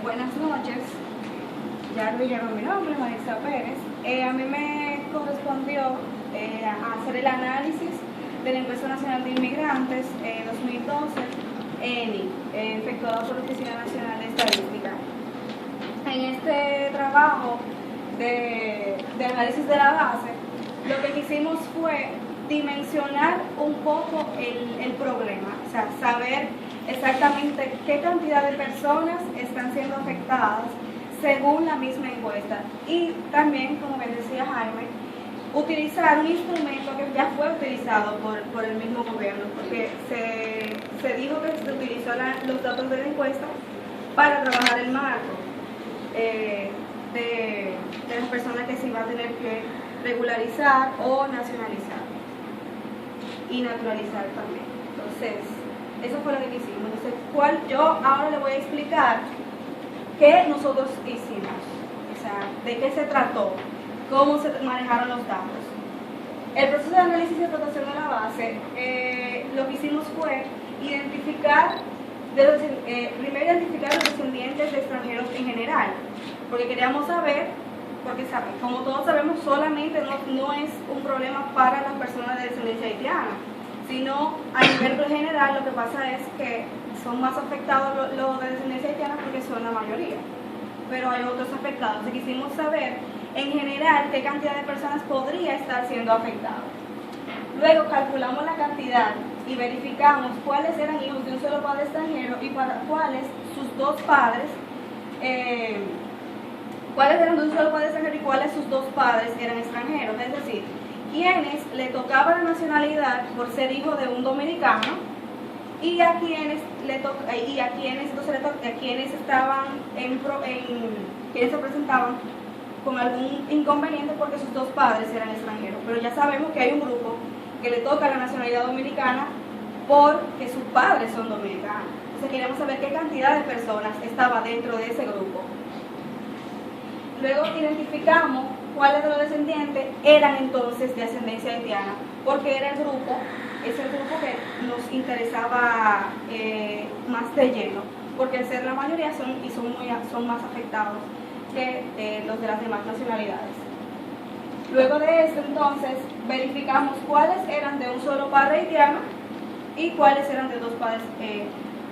Buenas noches, ya leyeron mi nombre, Marisa Pérez. A mí me correspondió hacer el análisis de la Encuesta Nacional de Inmigrantes 2012, ENI, efectuado por la Oficina Nacional de Estadística. En este trabajo de análisis de la base, lo que quisimos fue dimensionar un poco el problema, o sea, saber exactamente qué cantidad de personas están siendo afectadas según la misma encuesta. Y también, como bien decía Jaime, utilizar un instrumento que ya fue utilizado por el mismo gobierno, porque se dijo que se utilizó los datos de la encuesta para trabajar el marco de las personas que se iba a tener que regularizar o nacionalizar y naturalizar también. Entonces, eso fue lo que hicimos. Entonces, yo ahora le voy a explicar qué nosotros hicimos, o sea, de qué se trató, cómo se manejaron los datos. El proceso de análisis y explotación de la base, lo que hicimos fue identificar, primero identificar los descendientes de extranjeros en general, porque queríamos saber, porque como todos sabemos, solamente no es un problema para las personas de descendencia haitiana, sino a nivel general. Lo que pasa es que son más afectados los de descendencia haitiana porque son la mayoría, pero hay otros afectados. Entonces quisimos saber en general qué cantidad de personas podría estar siendo afectadas. Luego calculamos la cantidad y verificamos cuáles eran hijos de un solo padre extranjero y para cuáles sus dos padres, cuáles eran de un solo padre extranjero y cuáles sus dos padres eran extranjeros, es decir, quienes le tocaba la nacionalidad por ser hijo de un dominicano y a quienes estaban quienes se presentaban con algún inconveniente porque sus dos padres eran extranjeros. Pero ya sabemos que hay un grupo que le toca la nacionalidad dominicana porque sus padres son dominicanos. Entonces queríamos saber qué cantidad de personas estaba dentro de ese grupo. Luego identificamos cuáles de los descendientes eran entonces de ascendencia haitiana, porque era el grupo que nos interesaba más de lleno, porque al ser la mayoría son más afectados que los de las demás nacionalidades. Luego de esto, entonces, verificamos cuáles eran de un solo padre haitiano y cuáles eran de dos padres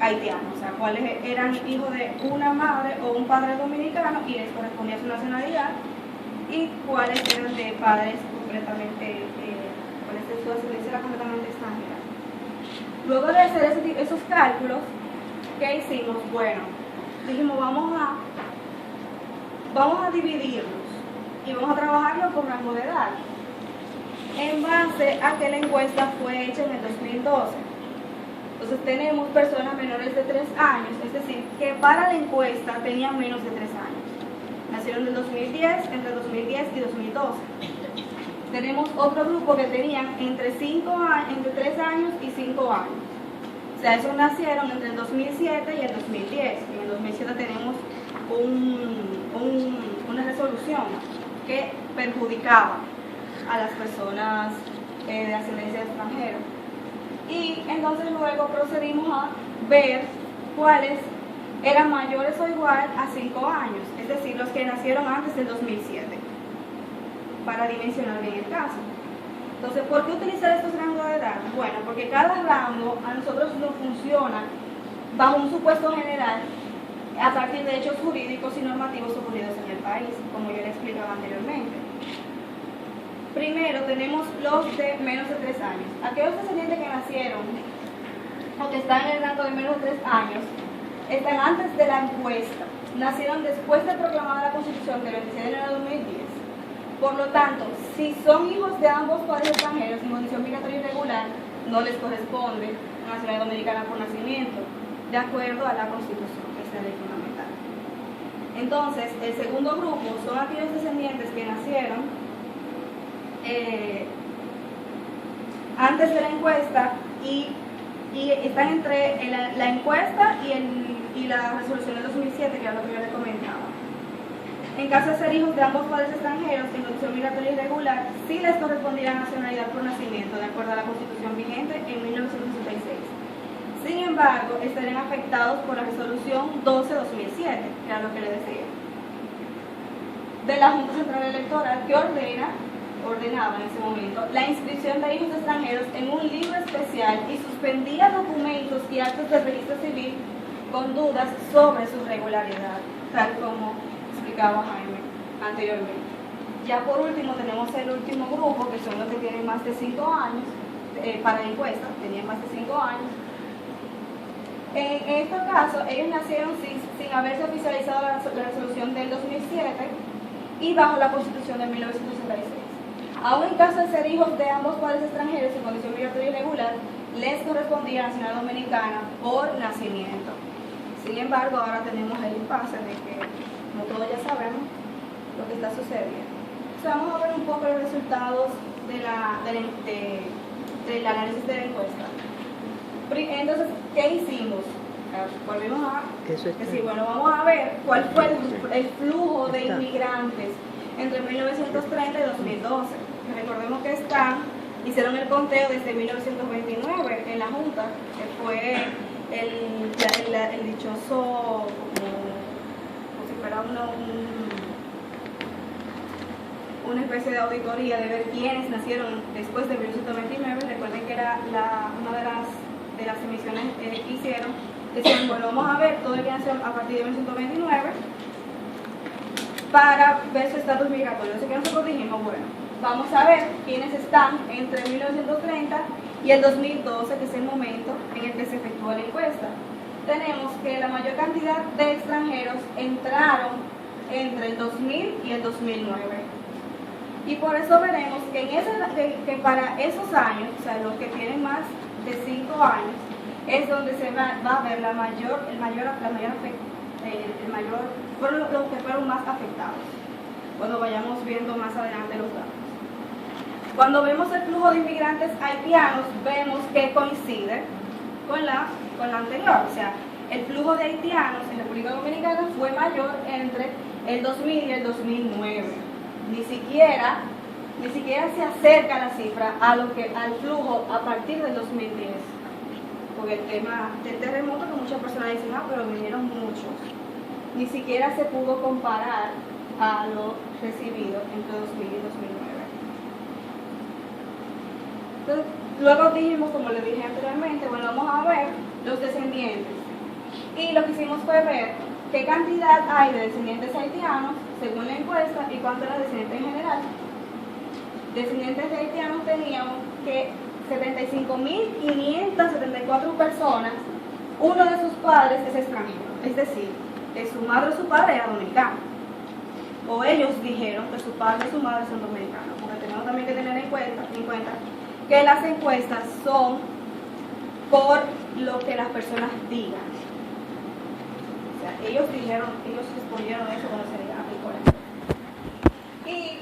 haitianos, o sea, cuáles eran hijos de una madre o un padre dominicano y les correspondía su nacionalidad, y cuáles eran de padres completamente, cuáles de su ascendencia era completamente extranjera. Luego de hacer esos cálculos, ¿qué hicimos? Bueno, dijimos vamos a dividirlos y vamos a trabajarlo por rango de edad, en base a que la encuesta fue hecha en el 2012. Entonces tenemos personas menores de 3 años, es decir, que para la encuesta tenían menos de 3 años. Nacieron entre 2010 y 2012. Tenemos otro grupo que tenían entre 3 años y 5 años. O sea, esos nacieron entre el 2007 y el 2010. En el 2007 tenemos una resolución que perjudicaba a las personas de ascendencia extranjera. Y entonces luego procedimos a ver cuáles eran mayores o igual a 5 años, es decir, los que nacieron antes del 2007, para dimensionar bien el caso. Entonces, ¿por qué utilizar estos rangos de edad? Bueno, porque cada rango a nosotros nos funciona bajo un supuesto general a partir de hechos jurídicos y normativos ocurridos en el país, como yo le explicaba anteriormente. Primero tenemos los de menos de 3 años. Aquellos descendientes que nacieron o que están en el rango de menos de 3 años están antes de la encuesta, nacieron después de proclamada la Constitución del 26 de enero de 2010. Por lo tanto, si son hijos de ambos padres extranjeros en condición migratoria irregular, no les corresponde la nacionalidad dominicana por nacimiento, de acuerdo a la Constitución, que es la ley fundamental. Entonces, el segundo grupo son aquellos descendientes que nacieron antes de la encuesta y están entre la encuesta y la resolución del 2007, que era lo que yo les comentaba. En caso de ser hijos de ambos padres extranjeros en condición migratoria irregular, sí les correspondirá nacionalidad por nacimiento, de acuerdo a la Constitución vigente en 1966. Sin embargo, estarían afectados por la resolución 12-2007. lo que le decía, de la Junta Central Electoral, que ordenaba en ese momento la inscripción de hijos extranjeros en un libro especial y suspendía documentos y actos del registro civil con dudas sobre su regularidad, tal como explicaba Jaime anteriormente. Ya por último tenemos el último grupo, que son los que tienen más de 5 años, para la encuesta, tenían más de 5 años. En este caso, ellos nacieron sin haberse oficializado la resolución del 2007 y bajo la Constitución de 1966. Aún en caso de ser hijos de ambos padres extranjeros en condición migratoria irregular, les correspondía la nacionalidad dominicana por nacimiento. Sin embargo, ahora tenemos el impasse de que, como todos ya sabemos, lo que está sucediendo. Entonces, vamos a ver un poco los resultados del análisis de la encuesta. Entonces, ¿qué hicimos? Volvimos a decir, bueno, vamos a ver cuál fue el flujo de inmigrantes entre 1930 y 2012. Recordemos que hicieron el conteo desde 1929 en la Junta, que fue el dichoso, como si fuera una especie de auditoría de ver quiénes nacieron después de 1929. Recuerden que era una de las emisiones que hicieron. Decían, bueno, vamos a ver todo el que nació a partir de 1929 para ver su estatus migratorio. Así que nosotros dijimos, bueno, vamos a ver quiénes están entre 1930 y el 2012, que es el momento en el que se efectúa la encuesta. Tenemos que la mayor cantidad de extranjeros entraron entre el 2000 y el 2009. Y por eso veremos que para esos años, o sea, los que tienen más de 5 años, es donde se va a ver fueron los que fueron más afectados, cuando vayamos viendo más adelante los datos. Cuando vemos el flujo de inmigrantes haitianos, vemos que coincide con la anterior, o sea, el flujo de haitianos en República Dominicana fue mayor entre el 2000 y el 2009. Ni siquiera se acerca la cifra al flujo a partir del 2010. Porque el tema del terremoto, que muchas personas dicen, pero vinieron muchos. Ni siquiera se pudo comparar a lo recibido entre 2000 y 2009. Entonces, luego dijimos, como les dije anteriormente, bueno, vamos a ver los descendientes. Y lo que hicimos fue ver qué cantidad hay de descendientes haitianos, según la encuesta, y cuántos eran descendientes en general. Descendientes de haitianos teníamos que 75.574 personas, uno de sus padres es extranjero, es decir, que su madre o su padre era dominicano, o ellos dijeron que su padre y su madre son dominicanos, porque tenemos también que tener en cuenta que las encuestas son por lo que las personas digan. O sea, ellos respondieron eso cuando se aplicó la encuesta. Y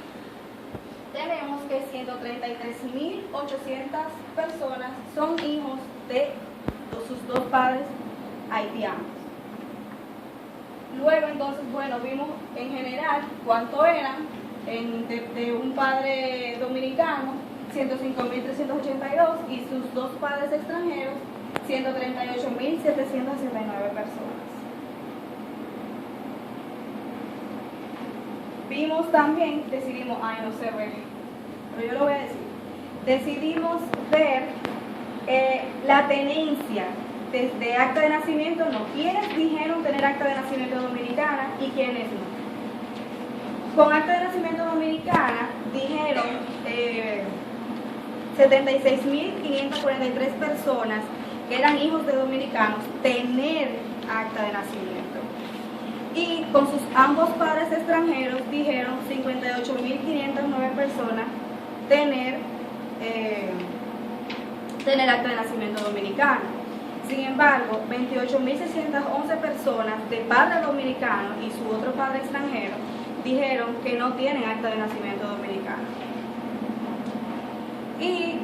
tenemos que 133.800 personas son hijos de sus dos padres haitianos. Luego entonces, bueno, vimos en general cuánto eran de un padre dominicano, 105.382, y sus dos padres extranjeros, 138.769 personas. Vimos también, decidimos, no se ve, pero yo lo voy a decir, decidimos ver la tenencia desde acta de nacimiento, quiénes dijeron tener acta de nacimiento dominicana y quiénes no. Con acta de nacimiento dominicana dijeron 76.543 personas que eran hijos de dominicanos tener acta de nacimiento. Y con sus ambos padres extranjeros dijeron 58.509 personas tener acta de nacimiento dominicano. Sin embargo, 28.611 personas de padre dominicano y su otro padre extranjero dijeron que no tienen acta de nacimiento dominicano. Y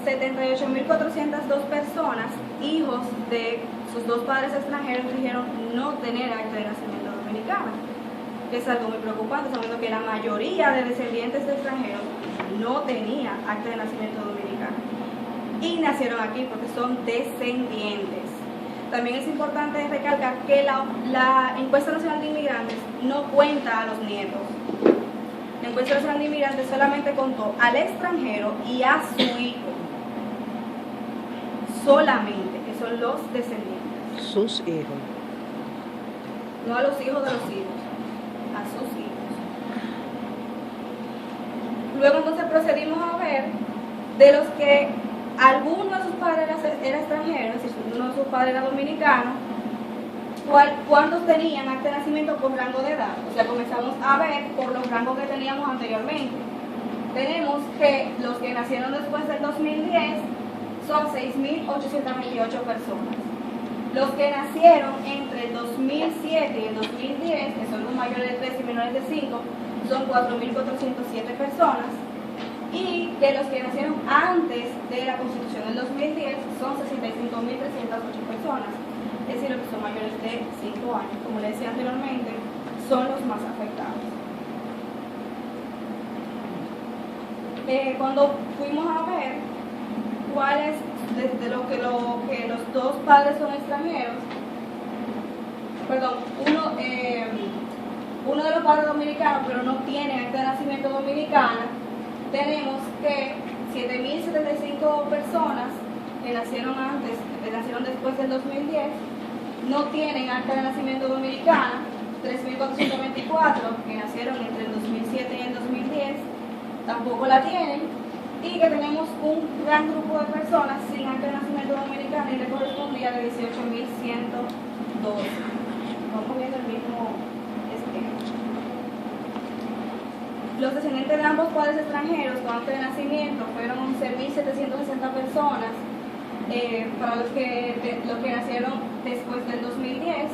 78.402 personas, hijos de sus dos padres extranjeros, dijeron no tener acta de nacimiento dominicano, que es algo muy preocupante, sabiendo que la mayoría de descendientes de extranjeros no tenía acta de nacimiento dominicano y nacieron aquí porque son descendientes. También es importante recalcar que la encuesta nacional de inmigrantes no cuenta a los nietos. La encuesta nacional de inmigrantes solamente contó al extranjero y a su hijo. Solamente, que son los descendientes. Sus hijos. No a los hijos de los hijos, a sus hijos. Luego entonces procedimos a ver de los que alguno de sus padres era extranjero, es decir, uno de sus padres era dominicano, cuántos tenían acta de nacimiento por rango de edad. O sea, comenzamos a ver por los rangos que teníamos anteriormente. Tenemos que los que nacieron después del 2010 son 6.828 personas. Los que nacieron entre el 2007 y el 2010, que son los mayores de 3 y menores de 5, son 4.407 personas. Y de los que nacieron antes de la Constitución del 2010 son 65.308 personas. Es decir, los que son mayores de 5 años, como les decía anteriormente, son los más afectados. Cuando fuimos a ver cuáles, desde lo que los dos padres son extranjeros, perdón, uno de los padres dominicanos, pero no tiene acta de nacimiento dominicana, tenemos que 7.075 personas que nacieron después del 2010, no tienen acta de nacimiento dominicana, 3.424 que nacieron entre el 2007 y el 2010, tampoco la tienen, y que tenemos un gran grupo de personas sin acta de nacimiento dominicana y le correspondía de 18.112. Vamos viendo el mismo esquema. Los descendientes de ambos padres extranjeros con acta de nacimiento fueron 11.760 personas. Para los que nacieron después del 2010,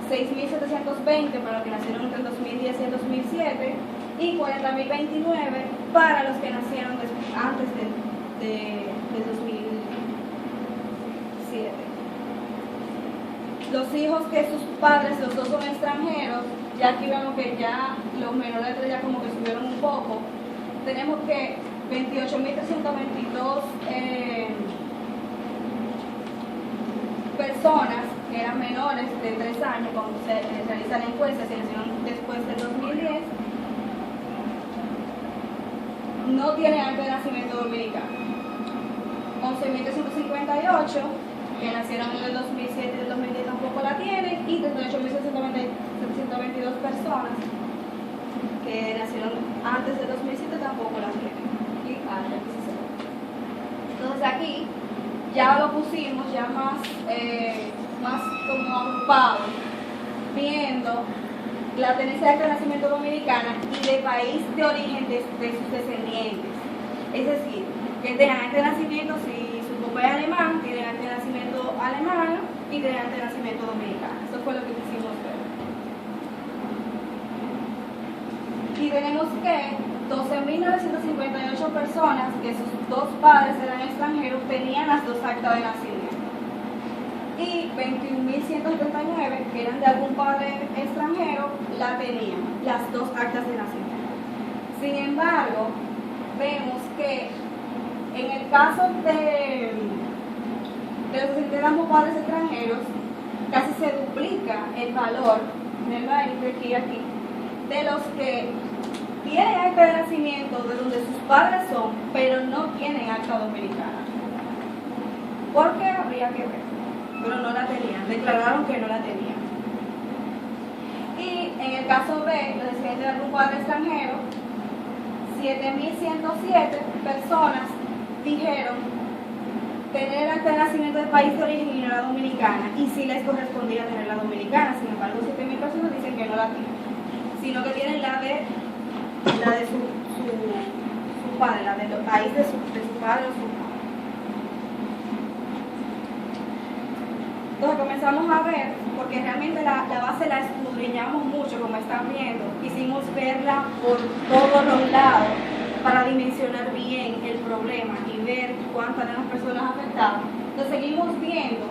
6.720 para los que nacieron entre el 2010 y el 2007, y 40.029 para los que nacieron antes del 2007. Los hijos que sus padres, los dos son extranjeros, ya aquí vemos que ya los menores de edad ya como que subieron un poco. Tenemos que 28.322 personas que eran menores de 3 años cuando se realiza la encuesta, se nacieron después del 2010, no tienen acta de nacimiento dominicano. 11.358 que nacieron en el 2007 y el 2010 tampoco la tienen, y 38.722 personas que nacieron antes del 2007 tampoco la tienen. Y entonces aquí ya lo pusimos ya más como agrupado, viendo la tenencia de acta de nacimiento dominicana y de país de origen de sus descendientes. Es decir, que tengan acta de nacimiento, si su papá es alemán, tienen acta de nacimiento alemana y tienen acta de nacimiento dominicana. Eso fue lo que quisimos ver. Y tenemos que 12.958 personas que sus dos padres eran extranjeros tenían las dos actas de nacimiento. Y 21.179 que eran de algún padre extranjero la tenían, las dos actas de nacimiento. Sin embargo, vemos que en el caso de los que ambos padres extranjeros, casi se duplica el valor, aquí, de los que tienen acta de nacimiento de donde sus padres son, pero no tienen acta dominicana. ¿Por qué? Habría que ver. Pero no la tenían, declararon que no la tenían. Y en el caso de los descendientes de algún padre extranjero, 7.107 personas dijeron tener acta de nacimiento del país de origen y no la dominicana, y sí les correspondía tener la dominicana. Sin embargo, 7.000 personas dicen que no la tienen, sino que tienen la de su padre, la del país de su padre o su madre. Entonces comenzamos a ver, porque realmente la base la escudriñamos mucho, como están viendo. Quisimos verla por todos los lados para dimensionar bien el problema y ver cuántas eran las personas afectadas. Entonces seguimos viendo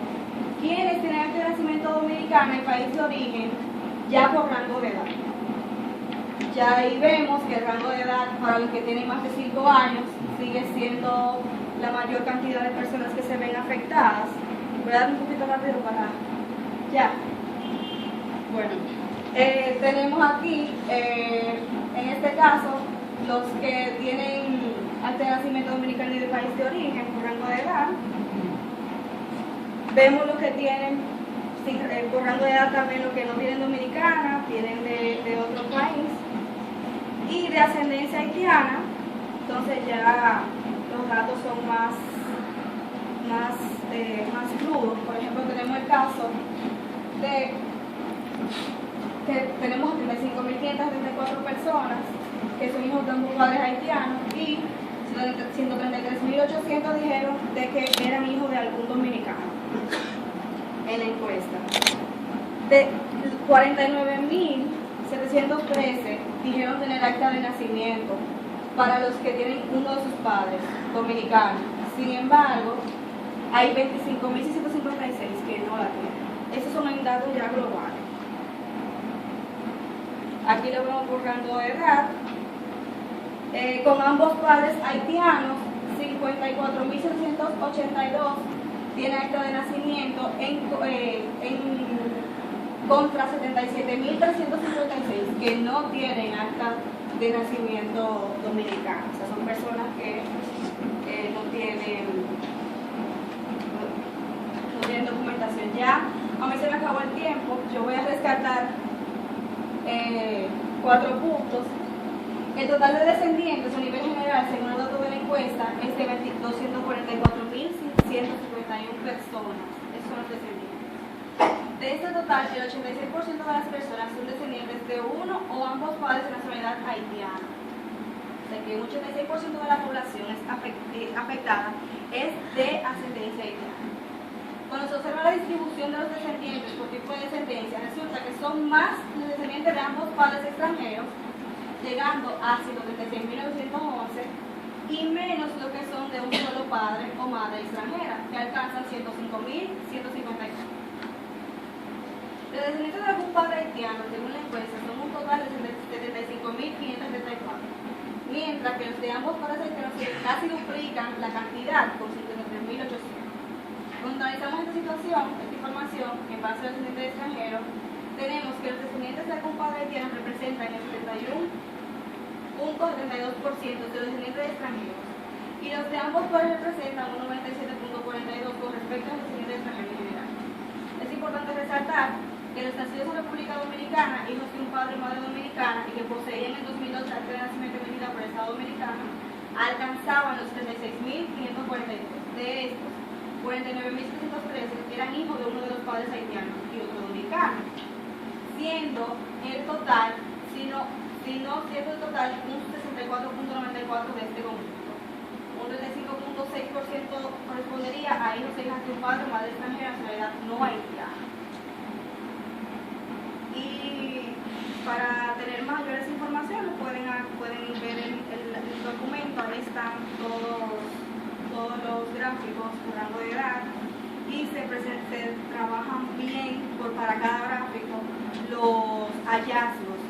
quiénes tienen acta de nacimiento dominicana y país de origen ya por rango de edad. Ya ahí vemos que el rango de edad para los que tienen más de 5 años sigue siendo la mayor cantidad de personas que se ven afectadas. Voy a dar un poquito rápido para... Ya. Bueno, tenemos aquí, en este caso, los que tienen acta de nacimiento dominicano y de país de origen por rango de edad. Vemos los que tienen por rango de edad también los que no tienen dominicana, vienen de otro país y de ascendencia haitiana. Entonces ya los datos son más crudos. Por ejemplo, tenemos el caso de que tenemos 35.574 personas que son hijos de ambos padres haitianos y 133.800 dijeron de que eran hijos de algún dominicano en la encuesta. De 49.713 dijeron tener acta de nacimiento para los que tienen uno de sus padres dominicanos. Sin embargo, hay 25.656 que no la tienen. Esos son en datos ya globales. Aquí lo vemos por rango de edad. Con ambos padres haitianos, 54.682 tienen acta de nacimiento contra 77.356 que no tienen acta de nacimiento dominicano. O sea, son personas que no tienen documentación. Ya, a mí se me acabó el tiempo, yo voy a rescatar 4 puntos. El total de descendientes a nivel general, según los datos de la encuesta, es de 244.151 personas. Esos son los descendientes. De este total, el 86% de las personas son descendientes de uno o ambos padres de nacionalidad haitiana. O sea que un 86% de la población afectada es de ascendencia haitiana. Cuando se observa la distribución de los descendientes por tipo de descendencia, resulta que son más los descendientes de ambos padres extranjeros, llegando a 136.911, y menos lo que son de un solo padre o madre extranjera, que alcanzan 105.154. Los descendientes de algún padre haitiano, según la encuesta, son un total de 75.574, mientras que los de ambos padres haitianos casi duplican la cantidad, con 53.800. Cuando analizamos esta situación, esta información, en base a los descendientes extranjeros, tenemos que los descendientes de algún padre haitiano representan el 71.72% de los descendientes extranjeros, y los de ambos padres representan un 97.42% con respecto a los descendientes extranjeros en general. Es importante resaltar que los nacidos en República Dominicana, hijos de un padre o madre dominicana y que poseían en 2012 acta de nacimiento emitida por el Estado Dominicano, alcanzaban los 36.542. De estos, 49.713 eran hijos de uno de los padres haitianos y otro dominicano, siendo el total, siendo el total un 64.94% de este conjunto. Un 35.6% correspondería a hijos e hijas de un padre o madre extranjera de nacionalidad no haitiana. Y para tener mayores informaciones pueden ver el documento. Ahí están todos los gráficos por rango de edad y se trabajan bien para cada gráfico los hallazgos